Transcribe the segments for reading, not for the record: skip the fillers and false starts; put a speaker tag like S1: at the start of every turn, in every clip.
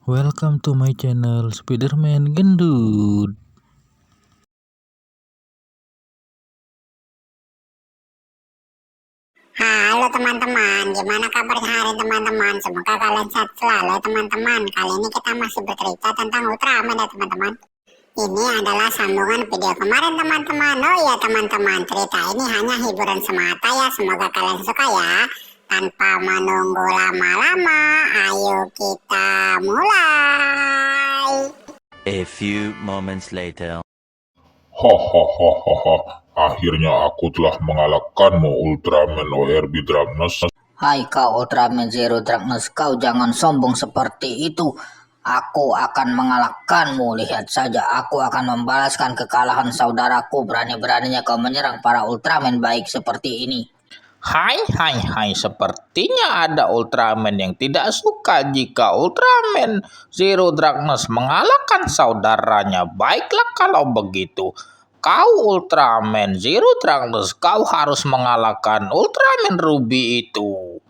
S1: Welcome to my channel Spiderman Gendut.
S2: Halo teman-teman, gimana kabarnya hari teman-teman? Semoga kalian sehat selalu teman-teman. Kali ini kita masih bercerita tentang Ultraman ya teman-teman. Ini adalah sambungan video kemarin teman-teman. Oh ya teman-teman, cerita ini hanya hiburan semata ya. Semoga kalian suka ya. Tanpa menunggu lama-lama, ayo kita mulai.
S3: A few moments later.
S4: Hahaha, akhirnya aku telah mengalahkanmu Ultraman ORB Darkness.
S5: Hai kau Ultraman Zero Darkness, kau jangan sombong seperti itu. Aku akan mengalahkanmu, lihat saja. Aku akan membalaskan kekalahan saudaraku. Berani-beraninya kau menyerang para Ultraman baik seperti ini.
S6: Hai, sepertinya ada Ultraman yang tidak suka jika Ultraman Zero Darkness mengalahkan saudaranya. Baiklah kalau begitu. Kau Ultraman Zero Darkness, kau harus mengalahkan Ultraman Ruby itu.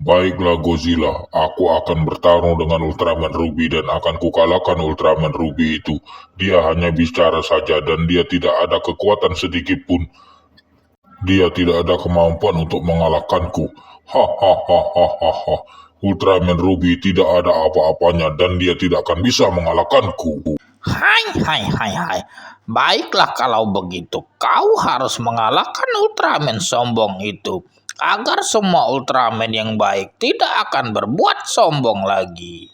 S4: Baiklah Godzilla, aku akan bertarung dengan Ultraman Ruby dan akan kukalahkan Ultraman Ruby itu. Dia hanya bicara saja dan dia tidak ada kekuatan sedikit pun. Dia tidak ada kemampuan untuk mengalahkanku. Hahaha. Ultraman Ruby tidak ada apa-apanya dan dia tidak akan bisa mengalahkanku.
S6: Hai. Baiklah kalau begitu, kau harus mengalahkan Ultraman sombong itu. Agar semua Ultraman yang baik tidak akan berbuat sombong lagi.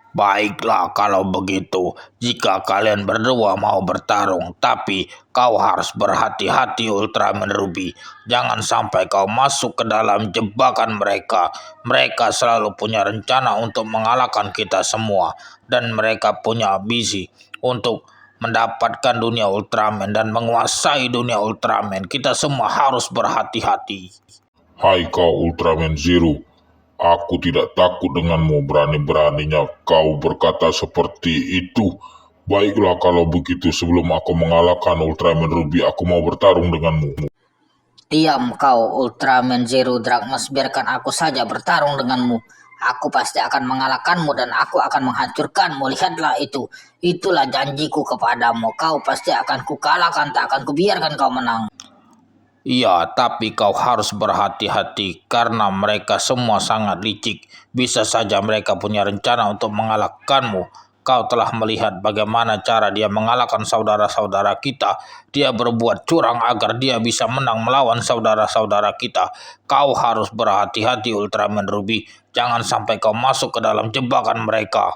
S6: Baiklah kalau begitu, jika kalian berdua mau bertarung, tapi kau harus berhati-hati Ultraman Ruby. Jangan sampai kau masuk ke dalam jebakan mereka. Mereka selalu punya rencana untuk mengalahkan kita semua. Dan mereka punya ambisi untuk mendapatkan dunia Ultraman dan menguasai dunia Ultraman. Kita semua harus berhati-hati.
S4: Hai kau Ultraman Zero. Aku tidak takut denganmu, berani-beraninya kau berkata seperti itu. Baiklah kalau begitu, sebelum aku mengalahkan Ultraman Ruby, aku mau bertarung denganmu.
S5: Diam kau Ultraman Zero Darkness, biarkan aku saja bertarung denganmu. Aku pasti akan mengalahkanmu dan aku akan menghancurkanmu. Lihatlah itu. Itulah janjiku kepadamu. Kau pasti akan kukalahkan, tak akan kubiarkan kau menang.
S6: Iya, tapi kau harus berhati-hati karena mereka semua sangat licik. Bisa saja mereka punya rencana untuk mengalahkanmu. Kau telah melihat bagaimana cara dia mengalahkan saudara-saudara kita. Dia berbuat curang agar dia bisa menang melawan saudara-saudara kita. Kau harus berhati-hati Ultraman Ruby. Jangan sampai kau masuk ke dalam jebakan mereka.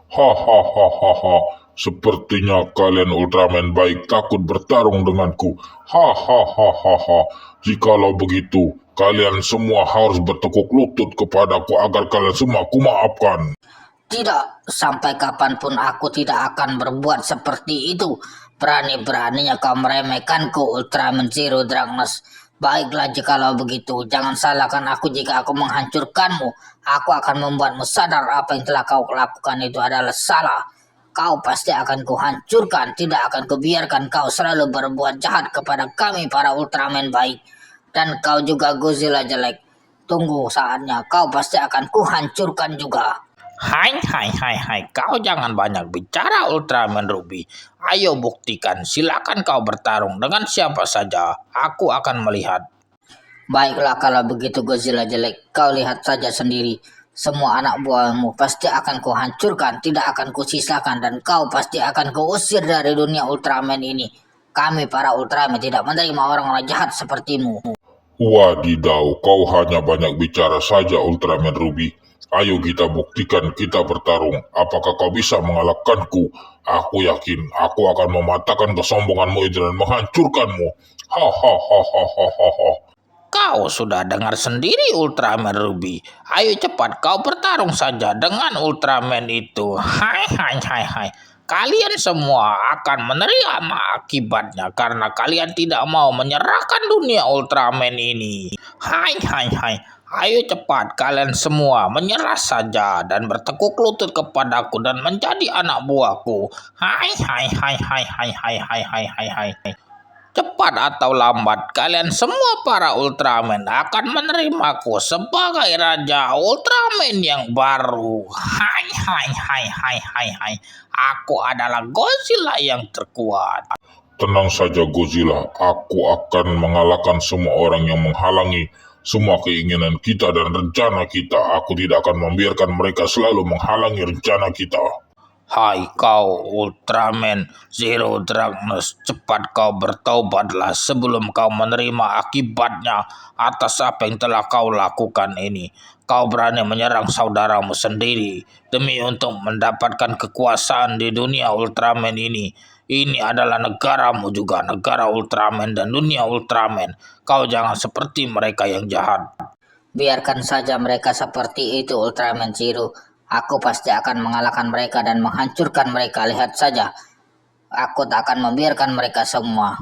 S4: Hahaha. Sepertinya kalian Ultraman baik takut bertarung denganku. Hahaha. Jikalau begitu, kalian semua harus bertekuk lutut kepadaku agar kalian semua kumaafkan.
S5: Tidak, sampai kapanpun aku tidak akan berbuat seperti itu. Berani-beraninya kau meremehkanku Ultraman Zero Darkness. Baiklah jikalau begitu, jangan salahkan aku jika aku menghancurkanmu. Aku akan membuatmu sadar apa yang telah kau lakukan itu adalah salah. Kau pasti akan kuhancurkan, tidak akan kubiarkan kau selalu berbuat jahat kepada kami para Ultraman baik. Dan kau juga Godzilla jelek. Tunggu saatnya, kau pasti akan kuhancurkan juga.
S6: Hai, kau jangan banyak bicara Ultraman Ruby. Ayo buktikan, silakan kau bertarung dengan siapa saja. Aku akan melihat.
S5: Baiklah kalau begitu Godzilla jelek, kau lihat saja sendiri. Semua anak buahmu pasti akan kuhancurkan, tidak akan kusisakan, dan kau pasti akan kuusir dari dunia Ultraman ini. Kami para Ultraman tidak menerima orang-orang jahat sepertimu.
S4: Wadidaw, kau hanya banyak bicara saja Ultraman Ruby. Ayo kita buktikan, kita bertarung. Apakah kau bisa mengalahkanku? Aku yakin aku akan mematahkan kesombonganmu itu dan menghancurkanmu. Hahaha.
S6: Kau sudah dengar sendiri Ultraman Ruby. Ayo cepat kau bertarung saja dengan Ultraman itu. Hai. Kalian semua akan menerima akibatnya karena kalian tidak mau menyerahkan dunia Ultraman ini. Hai. Ayo cepat kalian semua menyerah saja dan bertekuk lutut kepadaku dan menjadi anak buahku. Hai. cepat atau lambat kalian semua para Ultraman akan menerimaku sebagai Raja Ultraman yang baru. Hai hai hai hai hai hai. Aku adalah Godzilla yang terkuat.
S4: Tenang saja Godzilla, aku akan mengalahkan semua orang yang menghalangi semua keinginan kita dan rencana kita. Aku tidak akan membiarkan mereka selalu menghalangi rencana kita.
S6: Hai kau Ultraman Zero Darkness, cepat kau bertaubatlah sebelum kau menerima akibatnya atas apa yang telah kau lakukan ini. Kau berani menyerang saudaramu sendiri demi untuk mendapatkan kekuasaan di dunia Ultraman ini. Ini adalah negaramu juga, negara Ultraman dan dunia Ultraman. Kau jangan seperti mereka yang jahat.
S5: Biarkan saja mereka seperti itu, Ultraman Zero. Aku pasti akan mengalahkan mereka dan menghancurkan mereka. Lihat saja, aku tak akan membiarkan mereka semua.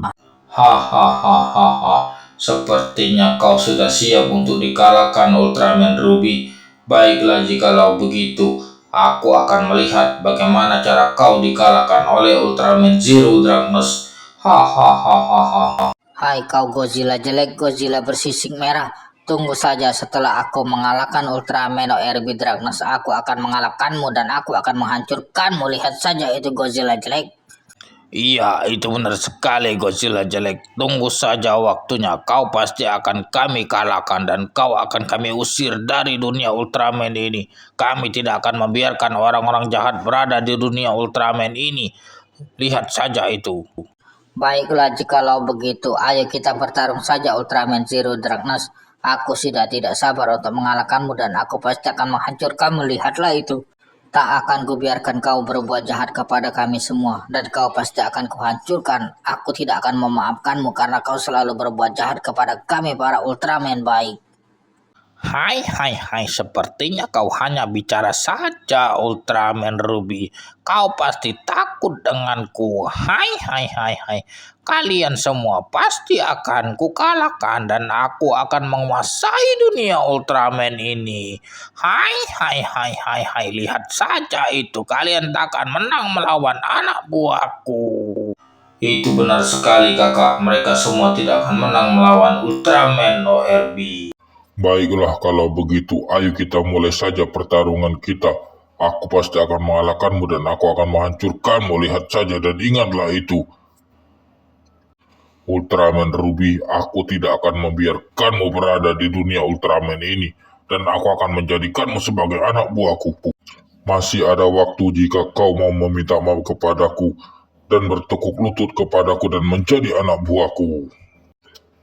S6: Hahaha, sepertinya kau sudah siap untuk dikalahkan Ultraman Ruby. Baiklah jikalau begitu, aku akan melihat bagaimana cara kau dikalahkan oleh Ultraman Zero Darkness. Hahaha.
S5: Hai kau Godzilla jelek, Godzilla bersisik merah. Tunggu saja, setelah aku mengalahkan Ultraman ORB Darkness, aku akan mengalahkanmu dan aku akan menghancurkanmu. Lihat saja itu Godzilla jelek.
S6: Iya, itu benar sekali Godzilla jelek. Tunggu saja waktunya. Kau pasti akan kami kalahkan dan kau akan kami usir dari dunia Ultraman ini. Kami tidak akan membiarkan orang-orang jahat berada di dunia Ultraman ini. Lihat saja itu.
S5: Baiklah, jikalau begitu, ayo kita bertarung saja Ultraman Zero Darkness. Aku sudah tidak sabar untuk mengalahkanmu dan aku pasti akan menghancurkanmu. Lihatlah itu. Tak akan kubiarkan kau berbuat jahat kepada kami semua dan kau pasti akan kuhancurkan. Aku tidak akan memaafkanmu karena kau selalu berbuat jahat kepada kami para Ultraman baik.
S6: Hai, sepertinya kau hanya bicara saja Ultraman Ruby. Kau pasti takut denganku. Hai. Kalian semua pasti akan kukalahkan dan aku akan menguasai dunia Ultraman ini. Hai. Lihat saja itu. Kalian tak akan menang melawan anak buahku. Itu benar sekali kakak. Mereka semua tidak akan menang melawan Ultraman ORB.
S4: Baiklah kalau begitu, ayo kita mulai saja pertarungan kita. Aku pasti akan mengalahkanmu dan aku akan menghancurkanmu. Lihat saja dan ingatlah itu. Ultraman Ruby, aku tidak akan membiarkanmu berada di dunia Ultraman ini. Dan aku akan menjadikanmu sebagai anak buahku. Masih ada waktu jika kau mau meminta maaf kepadaku dan bertekuk lutut kepadaku dan menjadi anak buahku.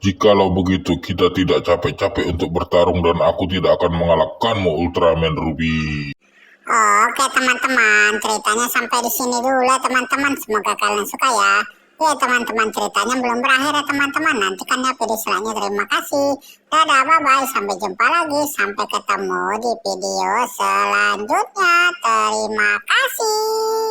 S4: Jikalau begitu, kita tidak capek-capek untuk bertarung dan aku tidak akan mengalahkanmu Ultraman Ruby.
S2: Oke teman-teman, ceritanya sampai di sini dulu ya teman-teman. Semoga kalian suka ya. Ya teman-teman, ceritanya belum berakhir ya teman-teman. Nantikan ya video selanjutnya. Terima kasih. Dadah, bye-bye. Sampai jumpa lagi. Sampai ketemu di video selanjutnya. Terima kasih.